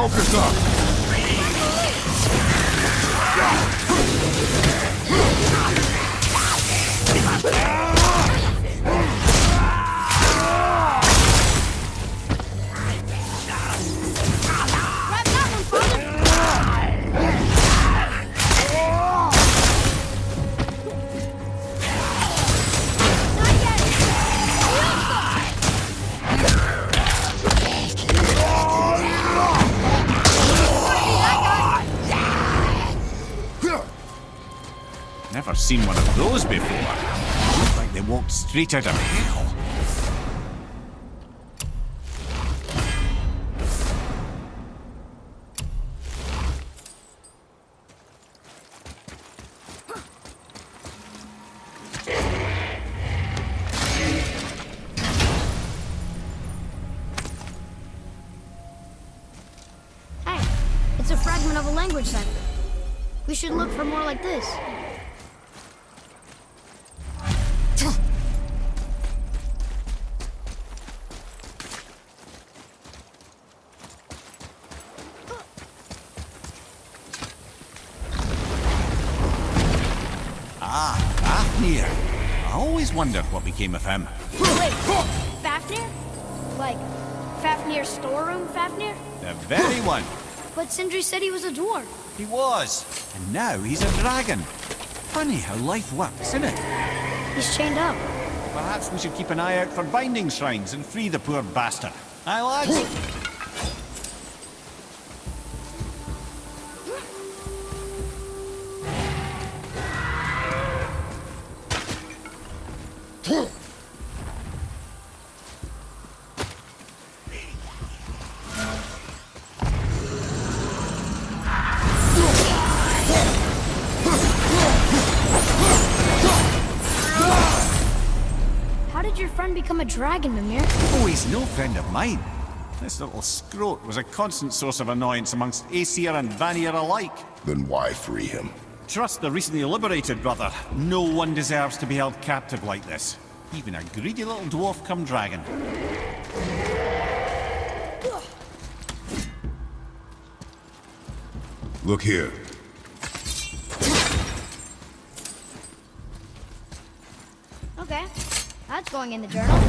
Focus up! Never seen one of those before. Look like they walked straight out of hell. Hey, it's a fragment of a language cipher. We should look for more like this. Ah, Fafnir. I always wondered what became of him. Wait, Fafnir? Like, Fafnir's storeroom Fafnir? The very one. But Sindri said he was a dwarf. He was. And now he's a dragon. Funny how life works, isn't it? He's chained up. Perhaps we should keep an eye out for binding shrines and free the poor bastard. Aye, lads? How did your friend become a dragon, Mimir? Oh, he's no friend of mine. This little scrote was a constant source of annoyance amongst Aesir and Vanir alike. Then why free him? Trust the recently liberated, brother. No one deserves to be held captive like this. Even a greedy little dwarf come dragon. Look here. Okay, that's going in the journal.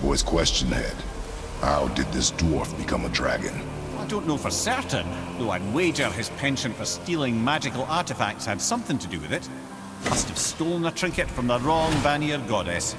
boy's question, Head. How did this dwarf become a dragon? I don't know for certain, though I'd wager his penchant for stealing magical artifacts had something to do with it. Must have stolen a trinket from the wrong Vanir goddess.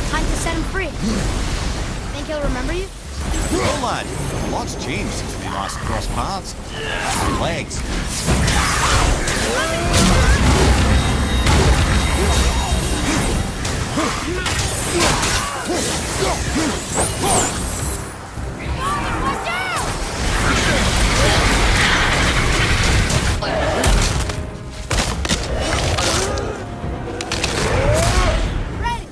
Time to set him free. Think he'll remember you? Oh lad, a lot's changed since we last crossed paths. Legs. Ready!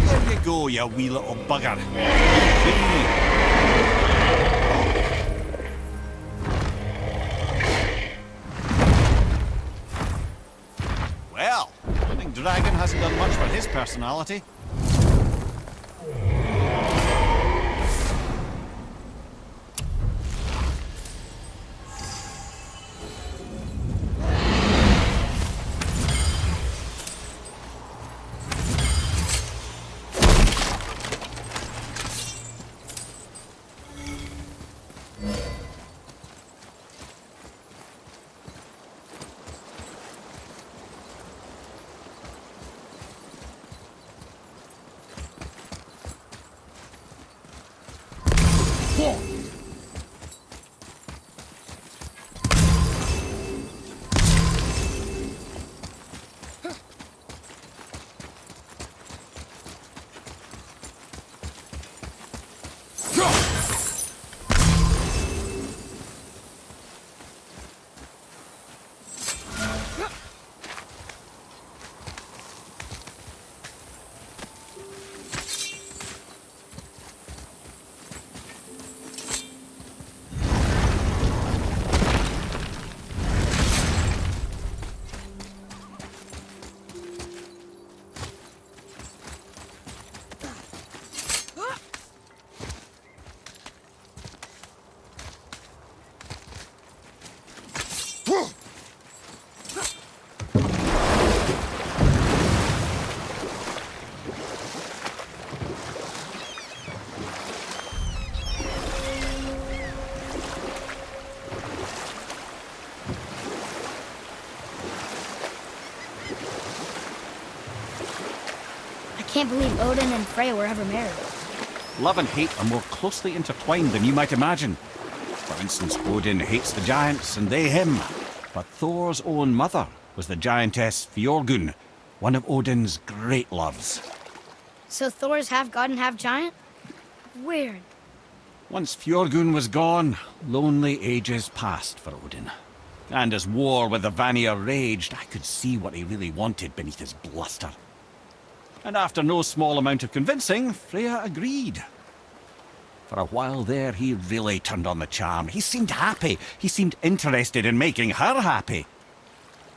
There you go, you wee little bugger. Well, I think Dragon hasn't done much for his personality. I can't believe Odin and Freya were ever married. Love and hate are more closely intertwined than you might imagine. For instance, Odin hates the giants and they him. But Thor's own mother was the giantess Fjorgun, one of Odin's great loves. So Thor's half god and half giant? Weird. Once Fjorgun was gone, lonely ages passed for Odin. And as war with the Vanir raged, I could see what he really wanted beneath his bluster. And after no small amount of convincing, Freya agreed. For a while there, he really turned on the charm. He seemed happy. He seemed interested in making her happy.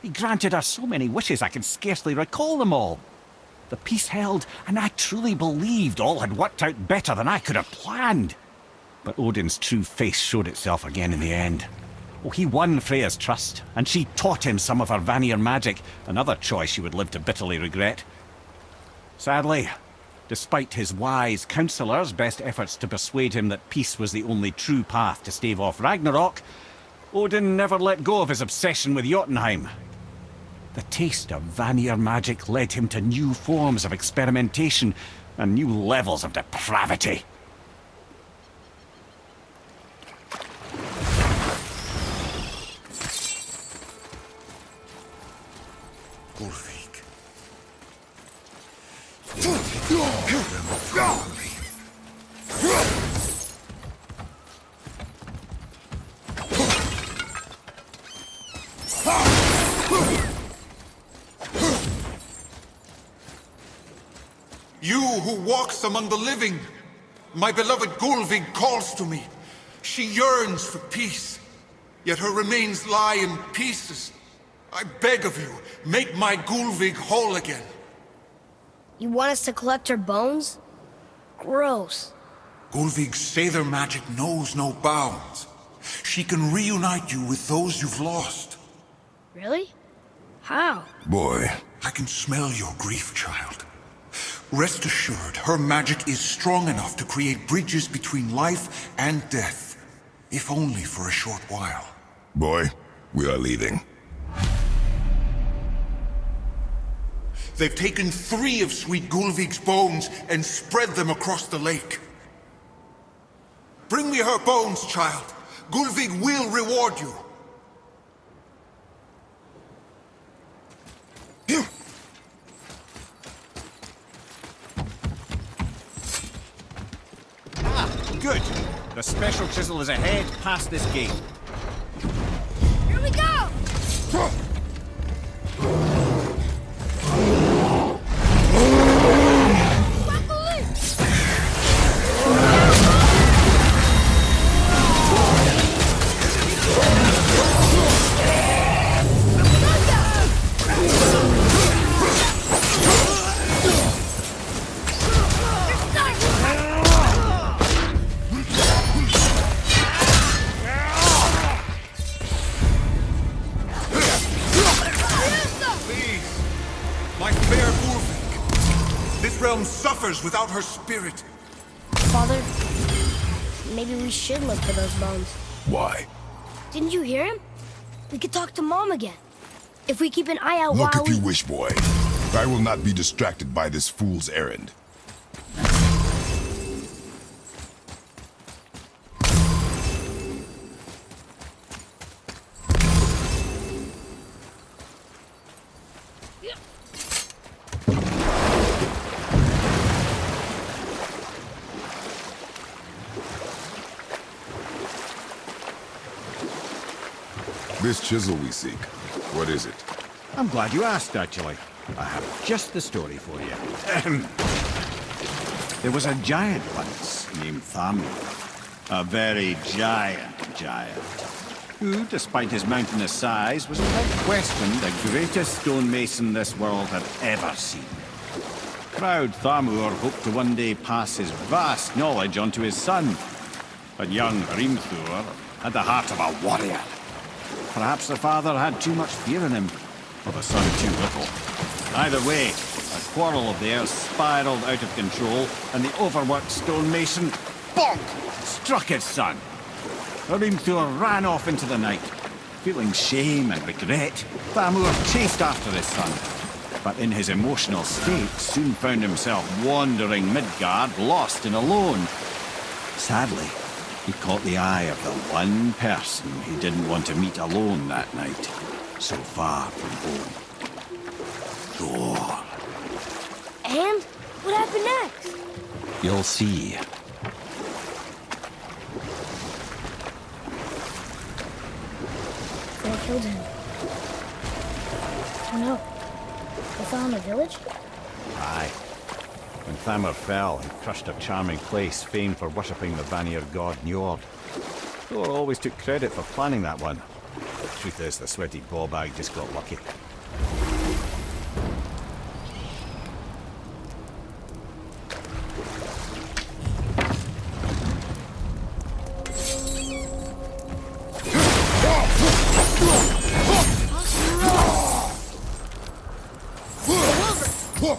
He granted her so many wishes I can scarcely recall them all. The peace held, and I truly believed all had worked out better than I could have planned. But Odin's true face showed itself again in the end. Oh, he won Freya's trust, and she taught him some of her Vanir magic, another choice he would live to bitterly regret. Sadly, despite his wise counsellors' best efforts to persuade him that peace was the only true path to stave off Ragnarok, Odin never let go of his obsession with Jotunheim. The taste of Vanir magic led him to new forms of experimentation and new levels of depravity. Ulfik. You who walks among the living, my beloved Gulvig calls to me. She yearns for peace, yet her remains lie in pieces. I beg of you, make my Gulvig whole again. You want us to collect her bones? Gross. Gulvig's Seidr magic knows no bounds. She can reunite you with those you've lost. Really? How? Boy, I can smell your grief, child. Rest assured, her magic is strong enough to create bridges between life and death, if only for a short while. boy, we are leaving. They've taken 3 of Sweet Gulvig's bones and spread them across the lake. Bring me her bones, child. Gulvig will reward you. Good. The special chisel is ahead past this gate. Here we go! Suffers without her spirit. Father, maybe we should look for those bones. Why? Didn't you hear him? We could talk to Mom again. If we keep an eye out Look while if you wish, boy. I will not be distracted by this fool's errand. This chisel we seek, what is it? I'm glad you asked, actually. I have just the story for you. Ahem. There was a giant once named Thamur. A very giant, who, despite his mountainous size, was without question the greatest stonemason this world had ever seen. Proud Thamur hoped to one day pass his vast knowledge on to his son. But young Hrimthur had the heart of a warrior. Perhaps the father had too much fear in him, or the son too little. Either way, a quarrel of theirs spiraled out of control, and the overworked stonemason, bonk, struck his son. Hrimthur ran off into the night. Feeling shame and regret, Thamur chased after his son, but in his emotional state soon found himself wandering Midgard, lost and alone. Sadly, he caught the eye of the one person he didn't want to meet alone that night, so far from home. Thor. And what happened next? You'll see. They killed him. Oh no. They fell in the village? Aye. When Thamur fell, he crushed a charming place famed for worshipping the Vanir god Njord. Thor always took credit for planning that one. The truth is, the sweaty ballbag just got lucky.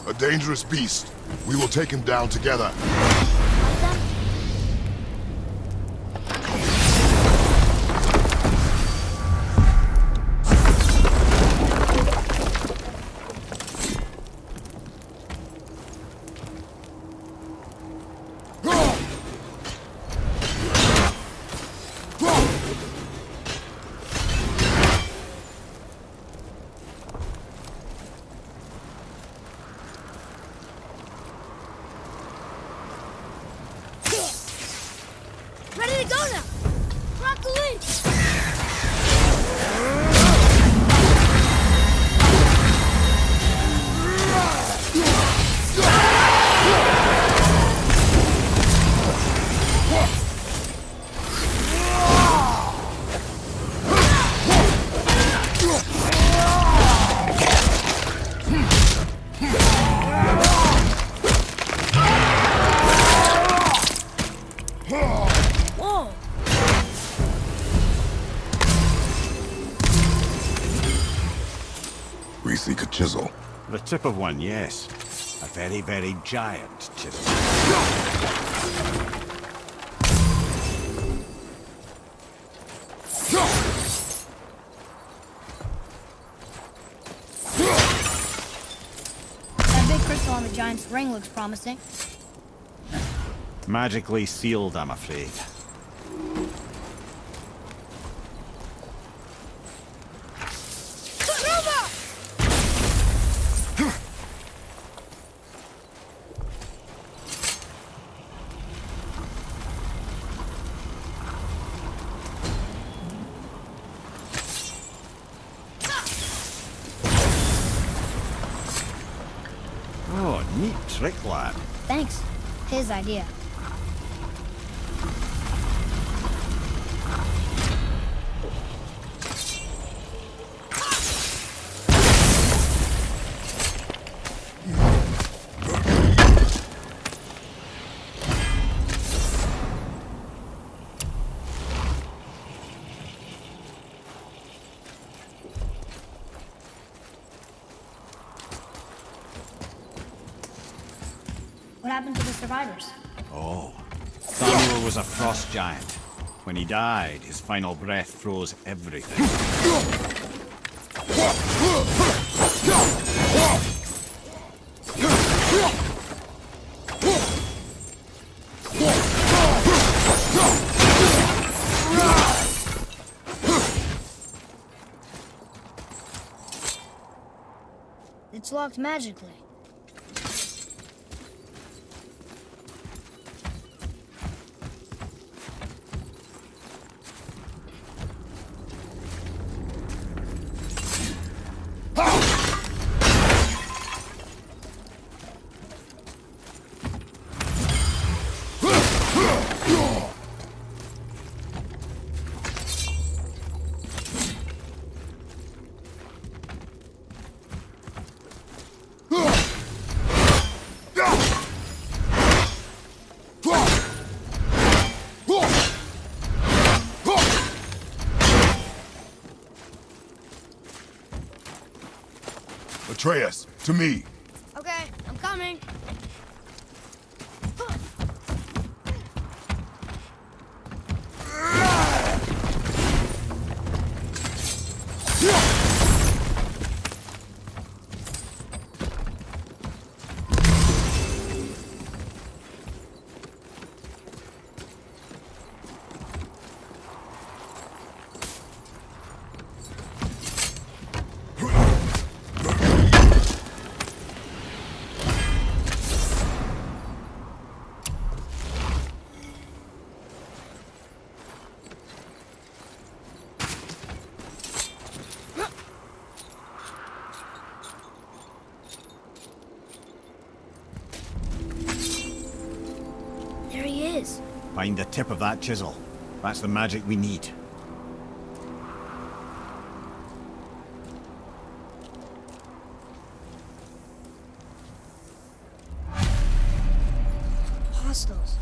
A dangerous beast. We will take him down together. Buckle in! Whoa! We seek a chisel. The tip of one, yes. A very, very giant chisel. That big crystal on the giant's ring looks promising. Magically sealed, I'm afraid. Oh, neat trick, lad. Thanks. His idea. What happened to the survivors? Oh. Samuel was a frost giant. When he died, his final breath froze everything. It's locked magically. Atreus, to me. Okay, I'm coming. There he is. Find the tip of that chisel. That's the magic we need. Hostiles.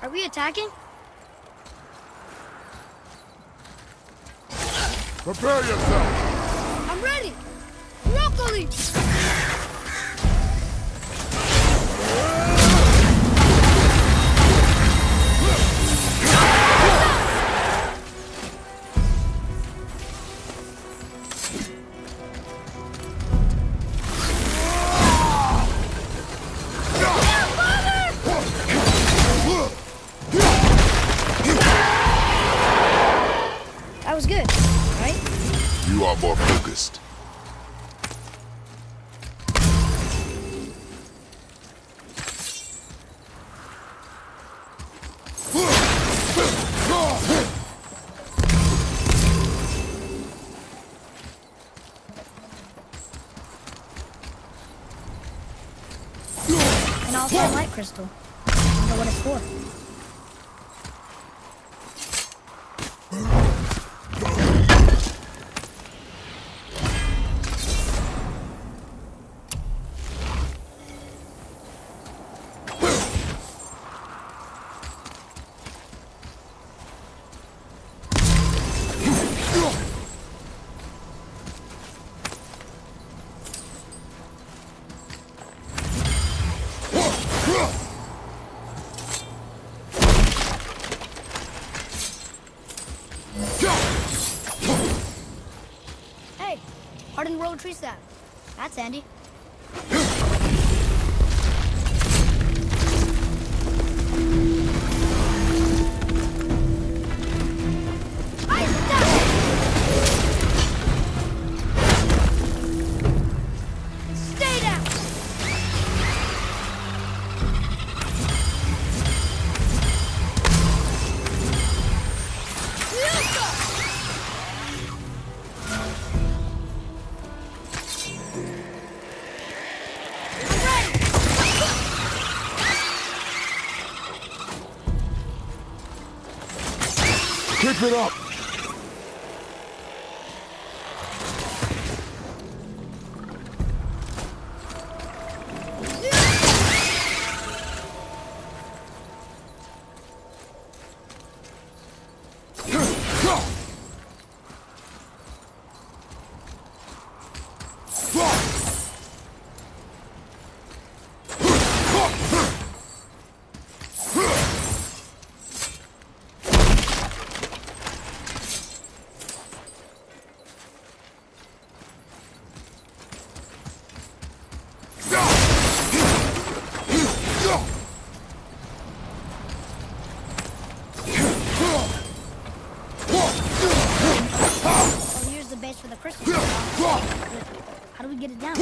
Are we attacking? Prepare yourself. I'm ready! Broccoli! That was good, right? You are more focused. crystal. I wonder what it's for. Hey, hardened roller tree sap. That's handy. Stay down! Keep it up! Oh, here's the base for the crystal. How do we get it down?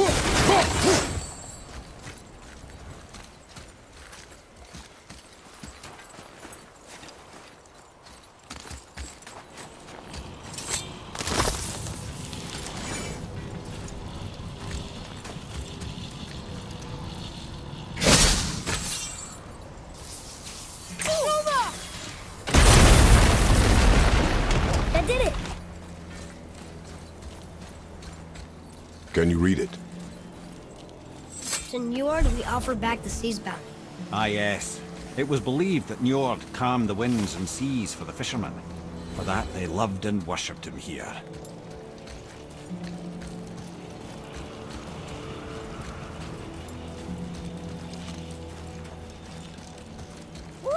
That did it! Can you read it? To Njord, we offer back the sea's bounty. Ah, yes. It was believed that Njord calmed the winds and seas for the fishermen. For that, they loved and worshipped him here. Woo!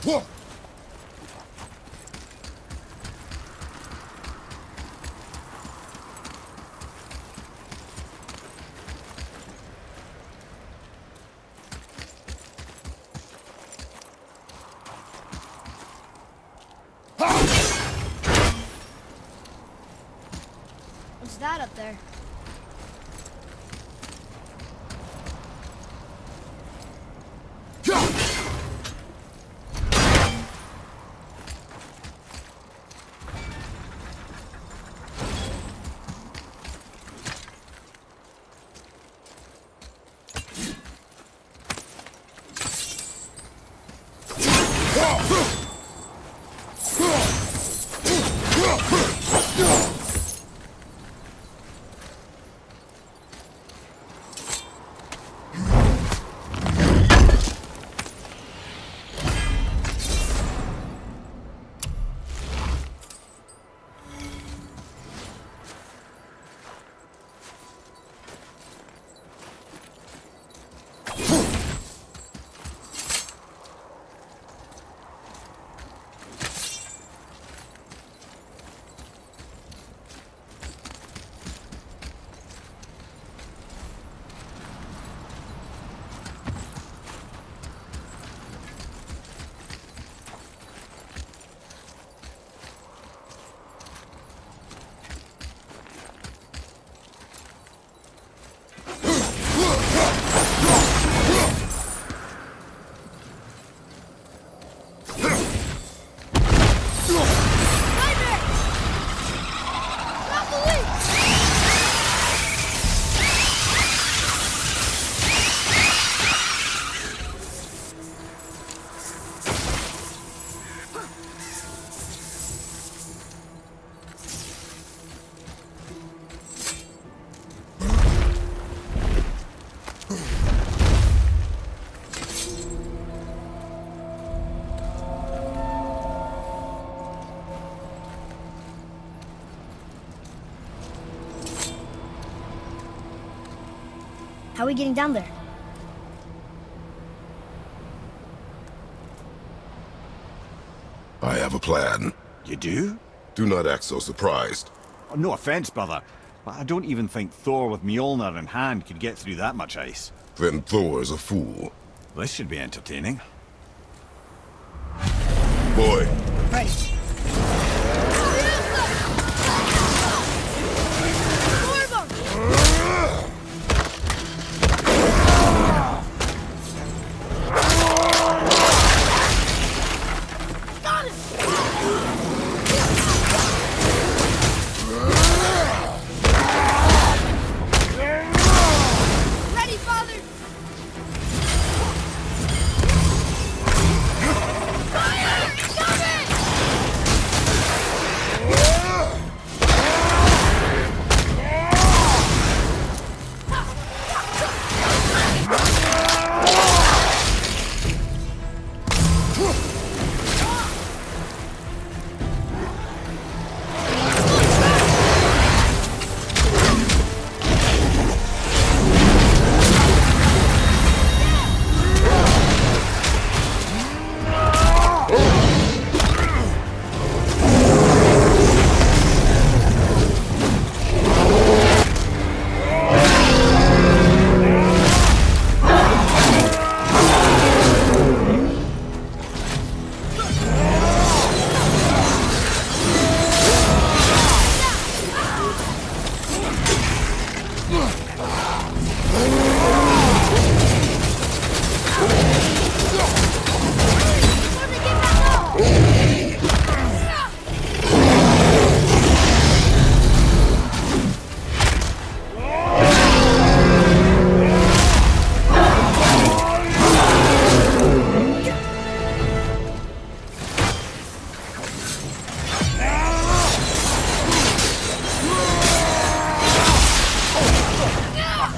Whoa! What's that up there? How are we getting down there? I have a plan. You do? Do not act so surprised. Oh, no offense, brother, but I don't even think Thor with Mjolnir in hand could get through that much ice. Then Thor is a fool. This should be entertaining. Boy, Right. Ready, father! Fire! Coming!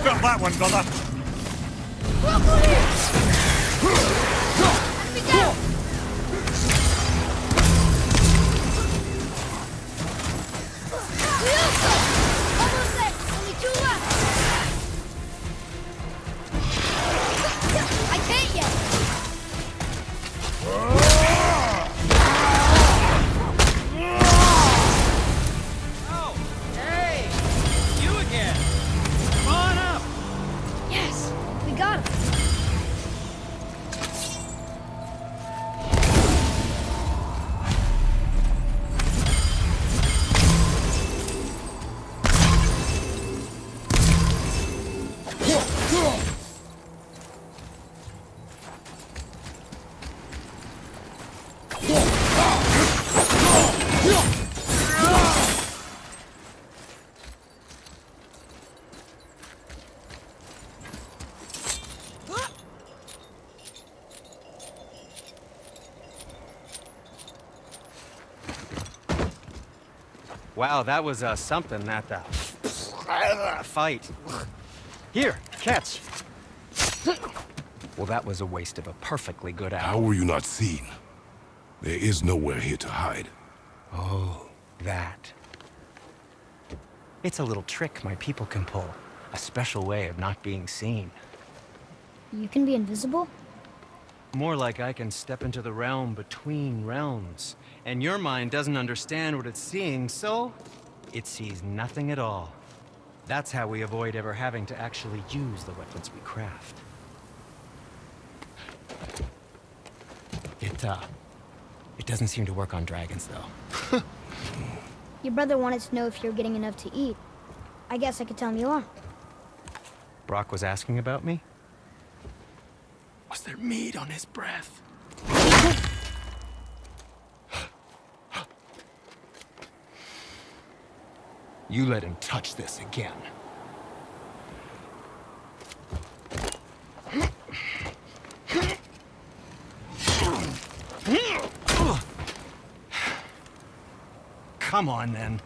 Got that one, brother. Let me down! Almost there! Only two left! I can't yet! Wow, that was something, that fight. Here, catch. Well, that was a waste of a perfectly good How hour. were you not seen? There is nowhere here to hide. Oh, that. It's a little trick my people can pull. A special way of not being seen. You can be invisible? More like I can step into the realm between realms. And your mind doesn't understand what it's seeing, so it sees nothing at all. That's how we avoid ever having to actually use the weapons we craft. It doesn't seem to work on dragons, though. Your brother wanted to know if you're getting enough to eat. I guess I could tell him you are. Brock was asking about me? Was there meat on his breath? You let him touch this again. Come on, then.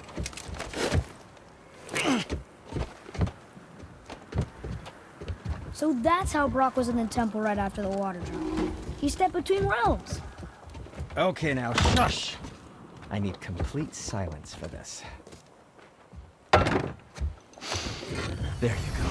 So that's how Brock was in the temple right after the water drop. He stepped between realms. Okay, now, shush! I need complete silence for this. There you go.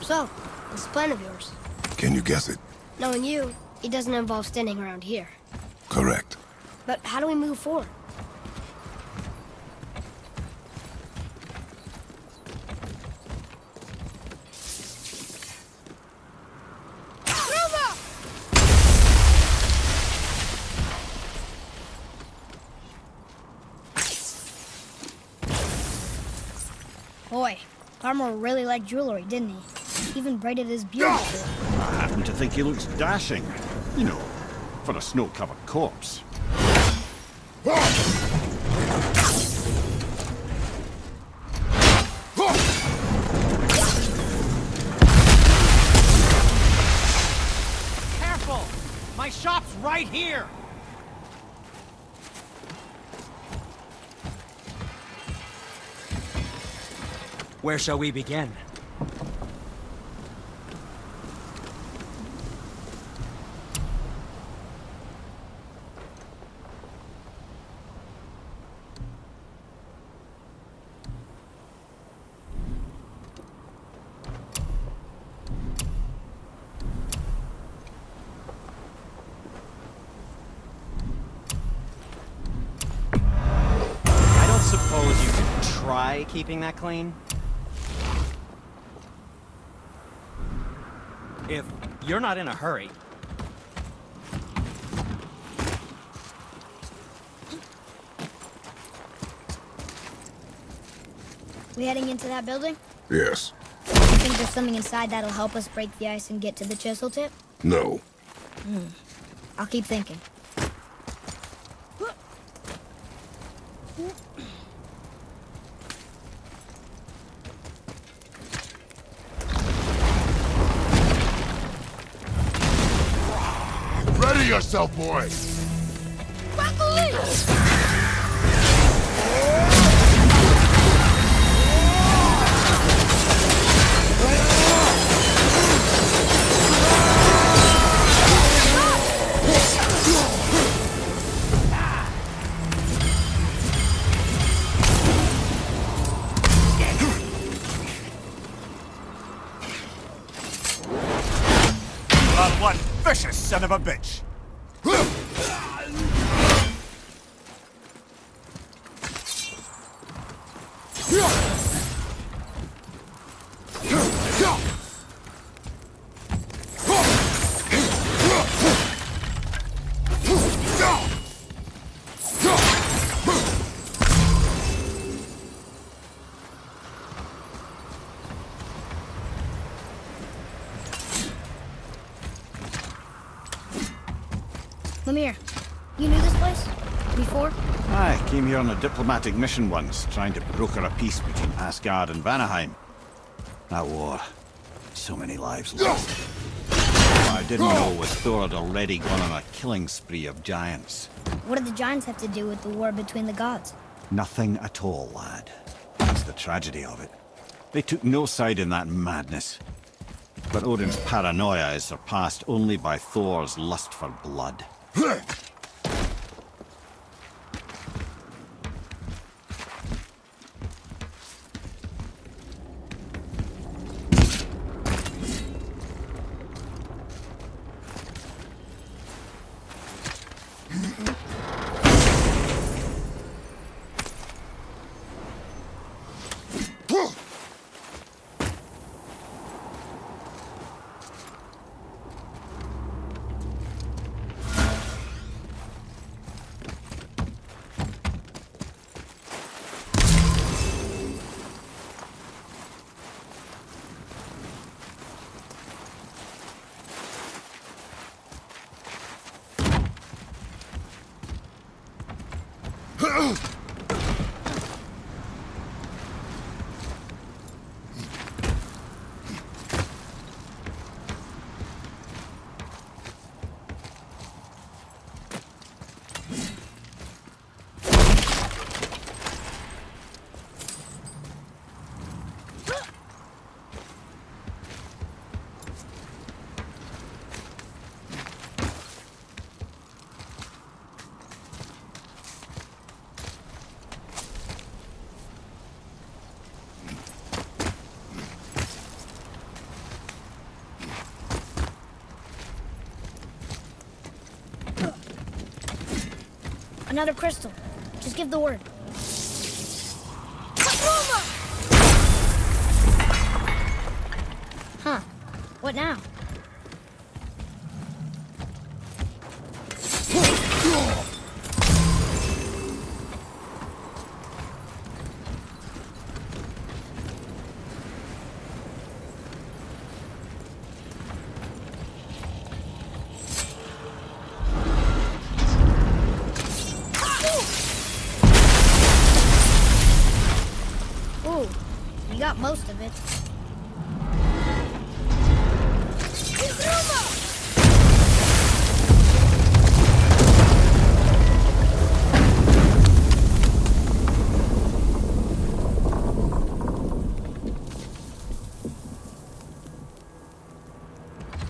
So, what's the plan of yours? Can you guess it? Knowing you, it doesn't involve standing around here. Correct. But how do we move forward? Boy, Armor really liked jewelry, didn't he? Even braided his beard. I happen to think he looks dashing. You know, for a snow-covered corpse. Careful! My shop's right here! Where shall we begin? I don't suppose you could try keeping that clean? If you're not in a hurry. We heading into that building? Yes. You think there's something inside that'll help us break the ice and get to the chisel tip? No. I'll keep thinking. Ready yourself, boy! What? vicious son of a bitch! Lemire, you knew this place? Before? I came here on a diplomatic mission once, trying to broker a peace between Asgard and Vanaheim. That war. So many lives lost. What I didn't know was Thor had already gone on a killing spree of giants. What did the giants have to do with the war between the gods? Nothing at all, lad. That's the tragedy of it. They took no side in that madness. But Odin's paranoia is surpassed only by Thor's lust for blood. Another crystal. Just give the word. Huh. What now? Ooh, you got most of it.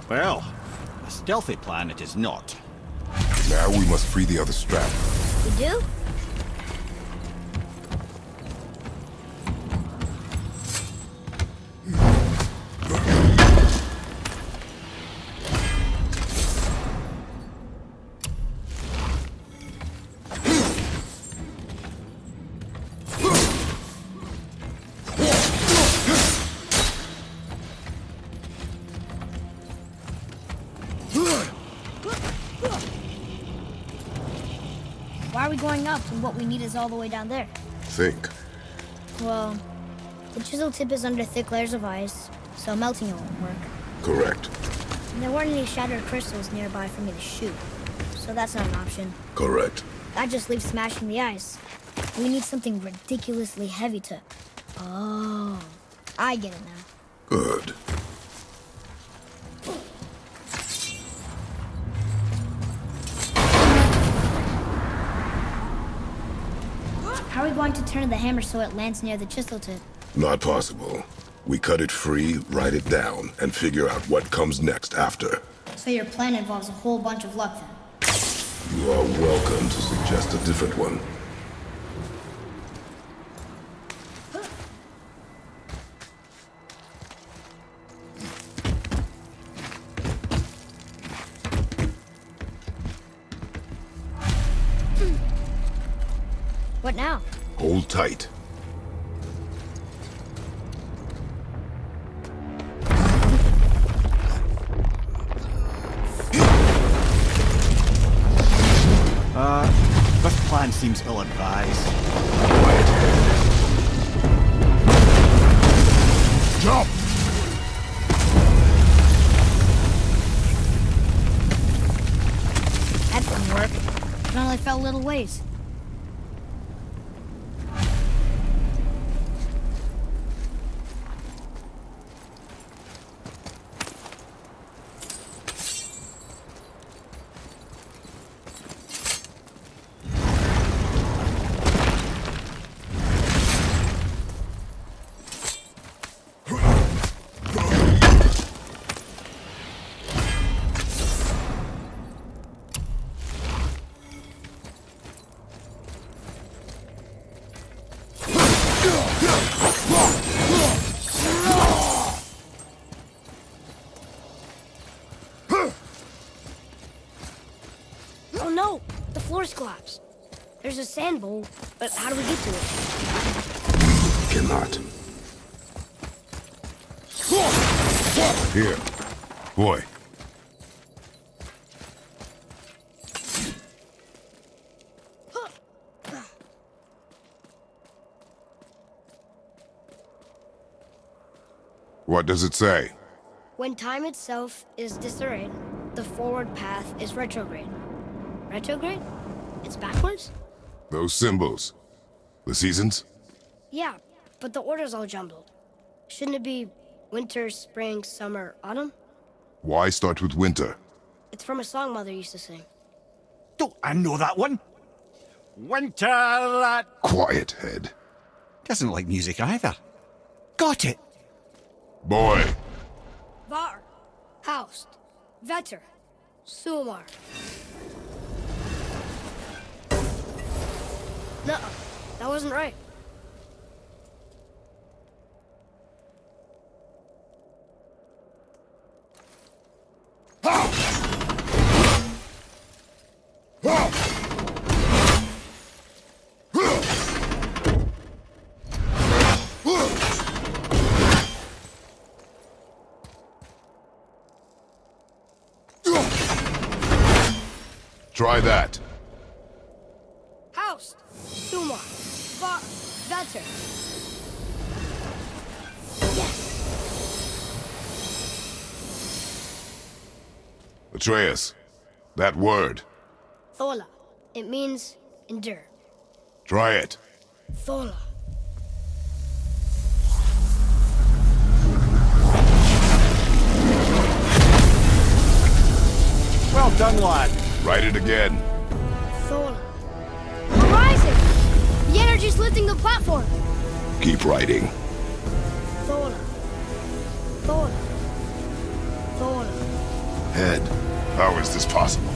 Well, a stealthy plan it is not. Now we must free the other strap. We do? Why are we going up when what we need is all the way down there? Think. Well, the chisel tip is under thick layers of ice, so melting it won't work. Correct. And there weren't any shattered crystals nearby for me to shoot, so that's not an option. Correct. That just leaves smashing the ice. We need something ridiculously heavy to... Oh, I get it now. Good. How are we going to turn the hammer so it lands near the chisel tip? Not possible. We cut it free, write it down, and figure out what comes next after. So your plan involves a whole bunch of luck then. You are welcome to suggest a different one. What now? Hold tight. This plan seems ill-advised. Quiet head. Jump! That didn't work. It only fell little ways. Oh no! The floor's collapsed. There's a sand bowl, but how do we get to it? Cannot. Here. Boy. What does it say? When time itself is disarrayed, the forward path is retrograde. Retrograde? It's backwards? Those symbols. The seasons? Yeah, but the order's all jumbled. Shouldn't it be winter, spring, summer, autumn? Why start with winter? It's from a song Mother used to sing. Don't I know that one? Winter that Quiet head. doesn't like music either. Got it. Boy. Var, Haust, Vetter, Sumar. No, that wasn't right. Try that. Haust, Sumar, Var, Vetter. Yes! Atreus. That word. Thola. It means endure. Try it. Thola. Well done, lad. Write it again. Thola. Horizon! The energy's lifting the platform. Keep writing. Thola. Thola. Thola. Head. How is this possible?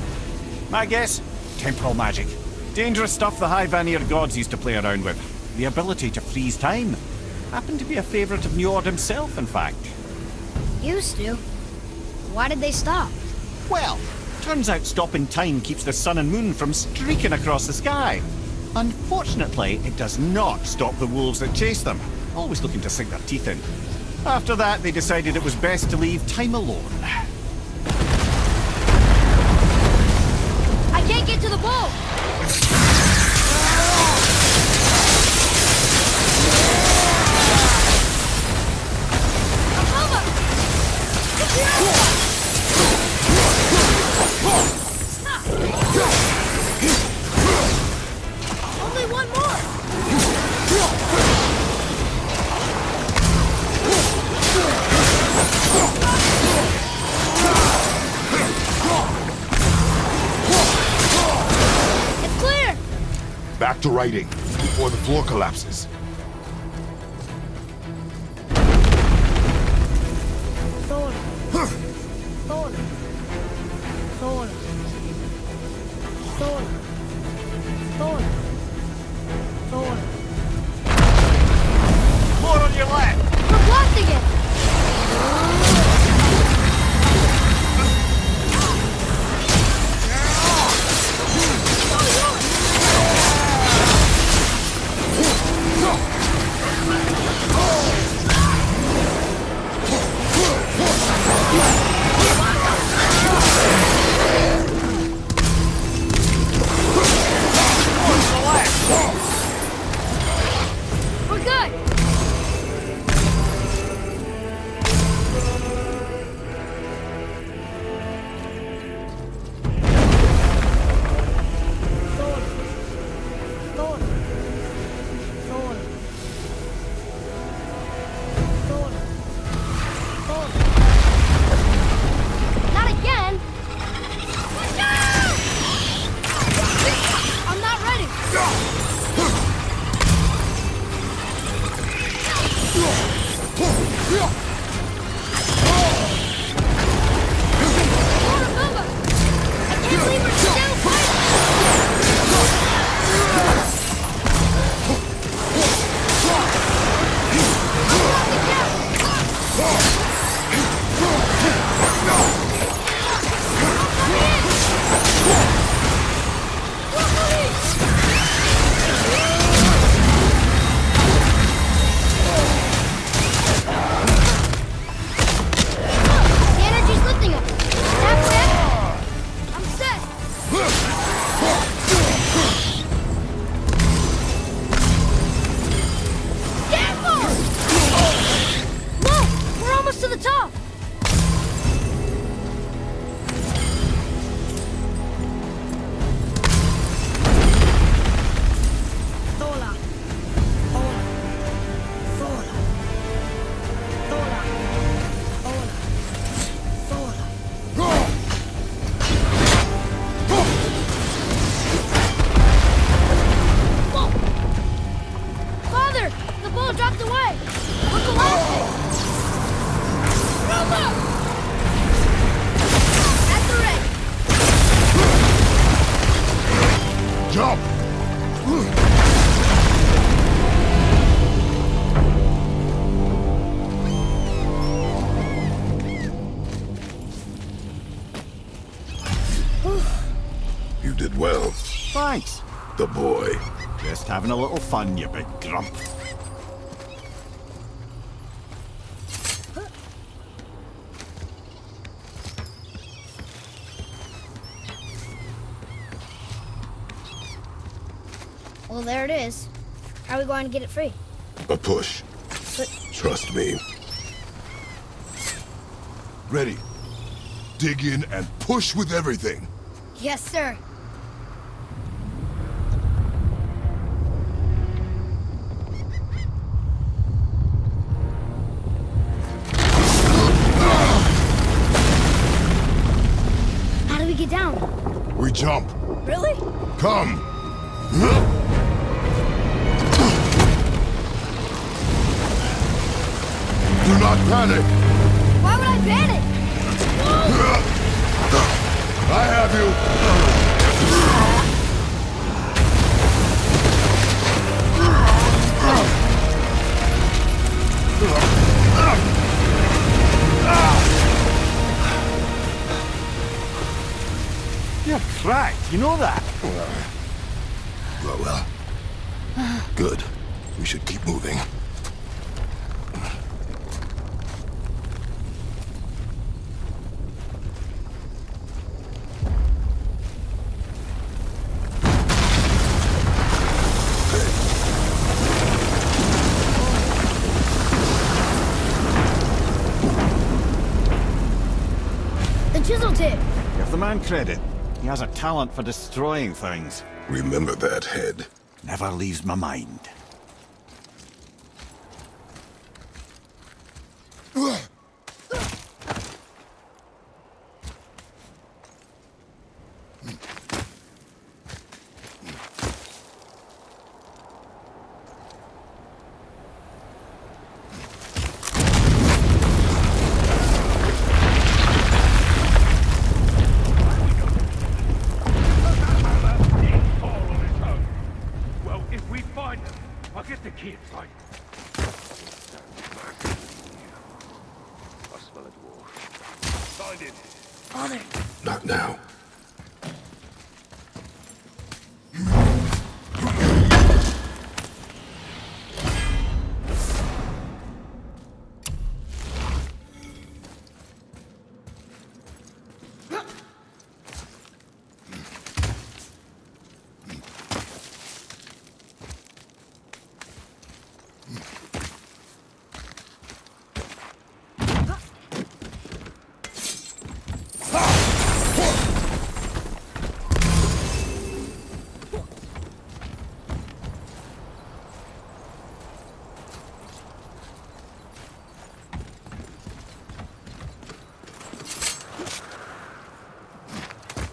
My guess? Temporal magic. Dangerous stuff the High Vanir gods used to play around with. The ability to freeze time. Happened to be a favorite of Njord himself, in fact. Used to. Why did they stop? Well, turns out stopping time keeps the sun and moon from streaking across the sky. Unfortunately, it does not stop the wolves that chase them, always looking to sink their teeth in. After that, they decided it was best to leave time alone. I can't get to the bowl! Akuma! Stop! Only one more! It's clear! Back to writing before the floor collapses. Thor. Thor. Thor. Thor. Thor. Thor. More on your left! We're blasting it! did well. Thanks. The boy. Just having a little fun, you big grump. Well, there it is. How are we going to get it free? A push. But Trust me. Ready. Dig in and push with everything. yes, sir. How do we get down? We jump. Really? Come. Do not panic. Why would I panic? I have you. You're cracked, you know that? Well. Good. We should keep moving. The chisel tip. Give the man credit. He has a talent for destroying things. Remember that head. Never leaves my mind. Well, if we find them, I'll get the kids, right? I smell a dwarf. Find it. Father, Not now.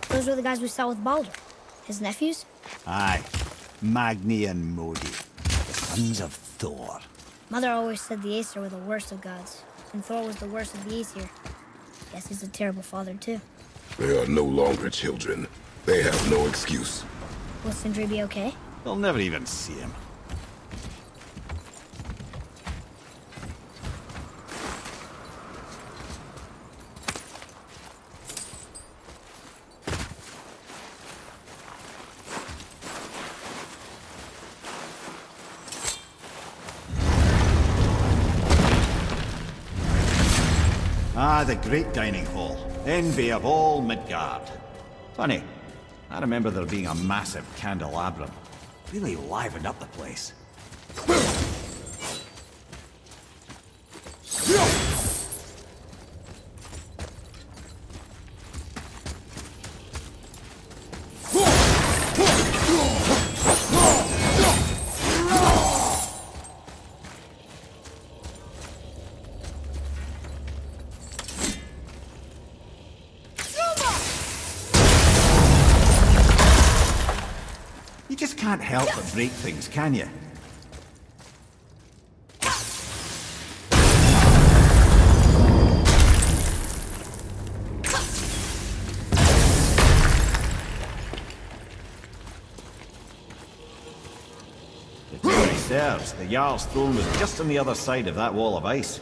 those were the guys we saw with Baldur. His nephews? Aye. Magni and Modi. The sons of Thor. Mother always said the Aesir were the worst of gods, and Thor was the worst of the Aesir. Guess he's a terrible father, too. They are no longer children. They have no excuse. Will Sindri be okay? They'll never even see him. Ah, the great dining hall. Envy of all Midgard. Funny, I remember there being a massive candelabrum. Really livened up the place. You just can't help but break things, can you? If memory serves, the Jarl's throne was just on the other side of that wall of ice.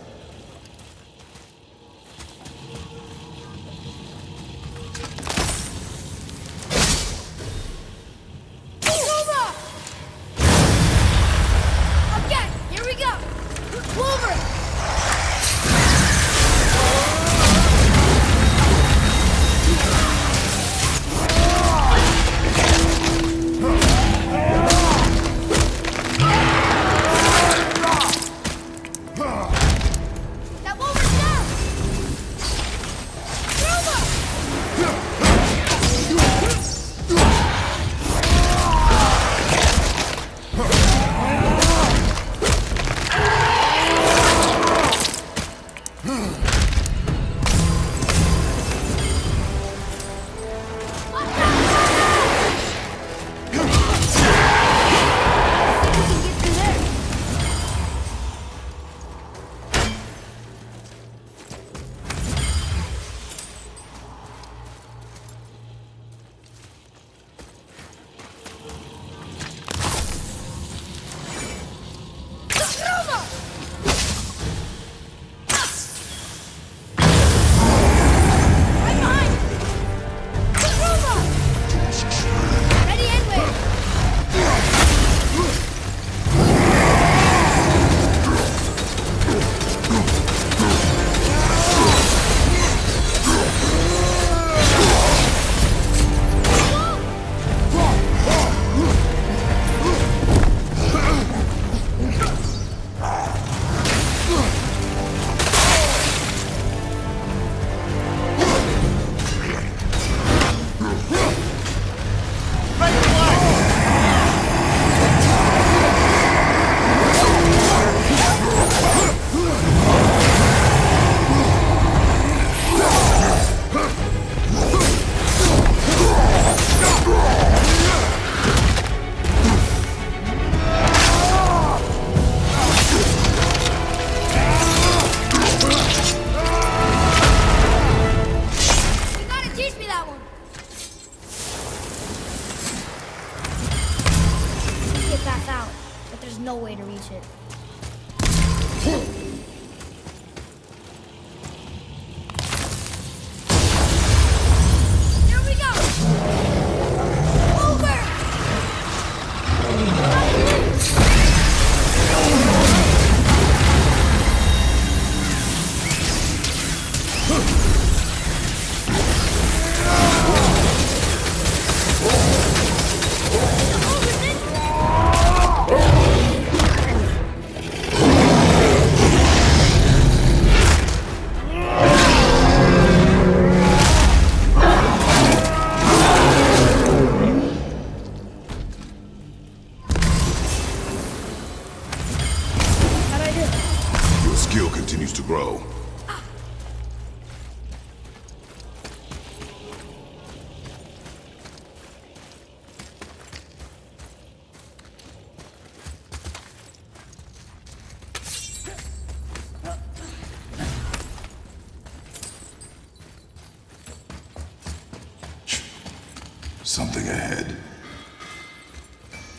no way to reach it. Here we go! Over! How'd I do? Your skill continues to grow. Something ahead.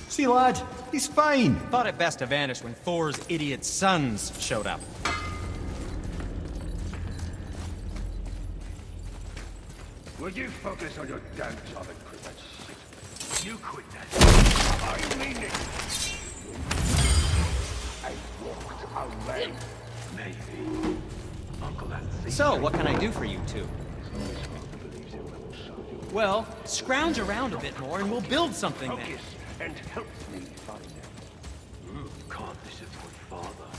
See, lad, he's fine. Thought it best to vanish when Thor's idiot sons showed up. Would you focus on your damn job and quit that shit? You quit that. I mean it. I walked away. Maybe. Uncle has seen So, what can I do for you two? Well, scrounge around a bit more and we'll build something then. focus and help me find them. You can't disappoint father.